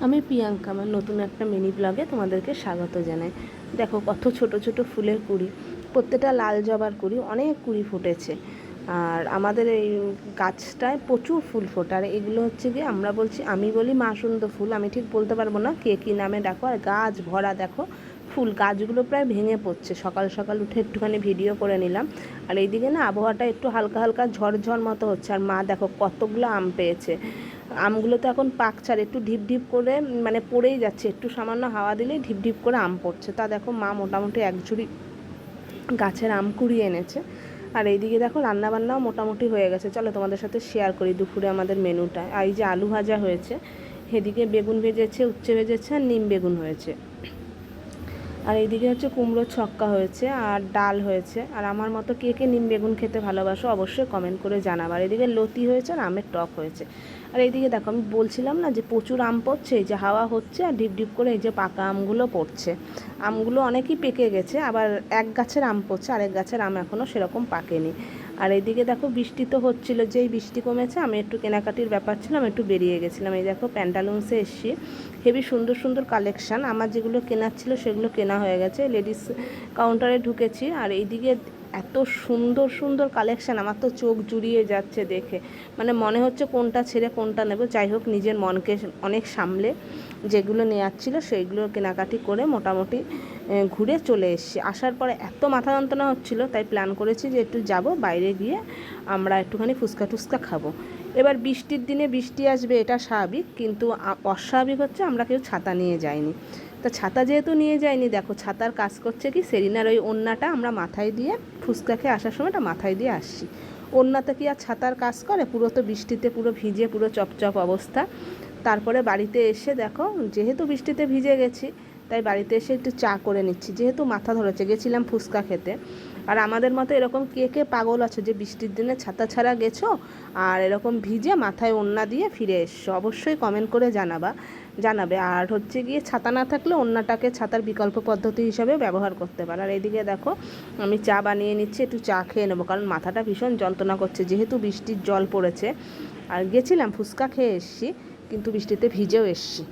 আমি প্রিয়াঙ্কা, আমার নতুন একটা মিনি ব্লগে তোমাদেরকে স্বাগত জানাই। দেখো কত ছোট ছোট ফুলের কুঁড়ি, প্রত্যেকটা লাল জবার কুঁড়ি, অনেক কুঁড়ি ফুটেছে। আর আমাদের এই গাছটায় প্রচুর ফুল ফোটে। আর এগুলো হচ্ছে গিয়ে আমি বলি মাসুন্দ ফুল, আমি ঠিক বলতে পারবো না কে কী নামে ডাকো। আর গাছ ভরা দেখো ফুল, গাছগুলো প্রায় ভেঙে পড়ছে। সকাল সকাল উঠে একটুখানি ভিডিও করে নিলাম। আর এইদিকে না আবহাওয়াটা একটু হালকা হালকা ঝড় মতো হচ্ছে। আর মা দেখো কতগুলো আম পেয়েছে। আমগুলো তো এখন পাকছে, আর একটু ঢিপ ঢিপ করে মানে পড়েই যাচ্ছে, একটু সামান্য হাওয়া দিলেই ঢিপ ঢিপ করে আম পড়ছে। তা দেখো মা মোটামুটি এক ঝুড়ি গাছের আম কুড়িয়ে এনেছে। আর এইদিকে দেখো রান্নাবান্নাও মোটামুটি হয়ে গেছে। চলো তোমাদের সাথে শেয়ার করি দুপুরে আমাদের মেনুটা। আর এই যে আলু ভাজা হয়েছে, এদিকে বেগুন ভেজেছে, উচ্ছে ভেজেছে, আর নিম বেগুন হয়েছে। আর এইদিকে হচ্ছে কুমড়োর ছক্কা হয়েছে, আর ডাল হয়েছে। আর আমার মতো কে কে নিম বেগুন খেতে ভালোবাসো অবশ্যই কমেন্ট করে জানাবো। আর এদিকে লতি হয়েছে, আর আমের টক হয়েছে। আর এইদিকে দেখো আমি বলছিলাম না যে প্রচুর আম পড়ছে, এই যে হাওয়া হচ্ছে আর ঢিপ ঢিপ করে এই যে পাকা আমগুলো পড়ছে। আমগুলো অনেকই পেকে গেছে, আবার এক গাছের আম পড়ছে, আরেক গাছের আম এখনও সেরকম পাকেনি। আর এইদিকে দেখো বৃষ্টি তো হচ্ছিলো, যেই বৃষ্টি কমেছে আমি একটু কেনাকাটির ব্যাপার ছিল, আমি একটু বেরিয়ে গেছিলাম। এই দেখো প্যান্টালুন্সে এসছি, হেবি সুন্দর সুন্দর কালেকশান। আমার যেগুলো কেনার ছিল সেগুলো কেনা হয়ে গেছে, লেডিস কাউন্টারে ঢুকেছি। আর এইদিকে এত সুন্দর সুন্দর কালেকশান, আমার তো চোখ জুড়িয়ে যাচ্ছে দেখে, মানে মনে হচ্ছে কোনটা ছেড়ে কোনটা নেব। যাই হোক, নিজের মনকে অনেক সামলে যেগুলো নেওয়ার ছিল সেইগুলো কেনাকাটি করে মোটামুটি ঘুরে চলে এসেছি। আসার পরে এত মাথা যন্ত্রণা হচ্ছিলো, তাই প্ল্যান করেছি যে একটু যাব বাইরে গিয়ে আমরা একটুখানি ফুচকা টুচকা খাবো। এবার বৃষ্টির দিনে বৃষ্টি আসবে এটা স্বাভাবিক, কিন্তু অস্বাভাবিক হচ্ছে আমরা কেউ ছাতা নিয়ে যাইনি। তা ছাতা যেহেতু নিয়ে যাইনি, দেখো ছাতার কাজ করছে কি, সেরিনার ওই ওড়নাটা আমরা মাথায় দিয়ে ফুচকা খেয়ে আসার সময়টা মাথায় দিয়ে আসছি। ওড়নাতে কি আর ছাতার কাজ করে, পুরো তো বৃষ্টিতে পুরো ভিজে পুরো চপচপ অবস্থা। তারপরে বাড়িতে এসে দেখো যেহেতু বৃষ্টিতে ভিজে গেছি, তাই বাড়িতে এসে একটু চা করে নিচ্ছি, যেহেতু মাথা ধরেছে, গেছিলাম ফুচকা খেতে। আর আমাদের মতো এরকম কে কে পাগল আছে যে বৃষ্টির দিনে ছাতা ছাড়া গেছো আর এরকম ভিজে মাথায় ওড়না দিয়ে ফিরে এসছো, অবশ্যই কমেন্ট করে জানাবে। আর হচ্ছে গিয়ে ছাতা না থাকলে ওড়নাটাকে ছাতার বিকল্প পদ্ধতি হিসাবে ব্যবহার করতে পারে। আর এইদিকে দেখো আমি চা বানিয়ে নিচ্ছি, একটু চা খেয়ে নেবো, কারণ মাথাটা ভীষণ যন্ত্রণা করছে যেহেতু বৃষ্টির জল পড়েছে। আর গেছিলাম ফুচকা খেয়ে এসছি, কিন্তু বৃষ্টিতে ভিজেও এসছি।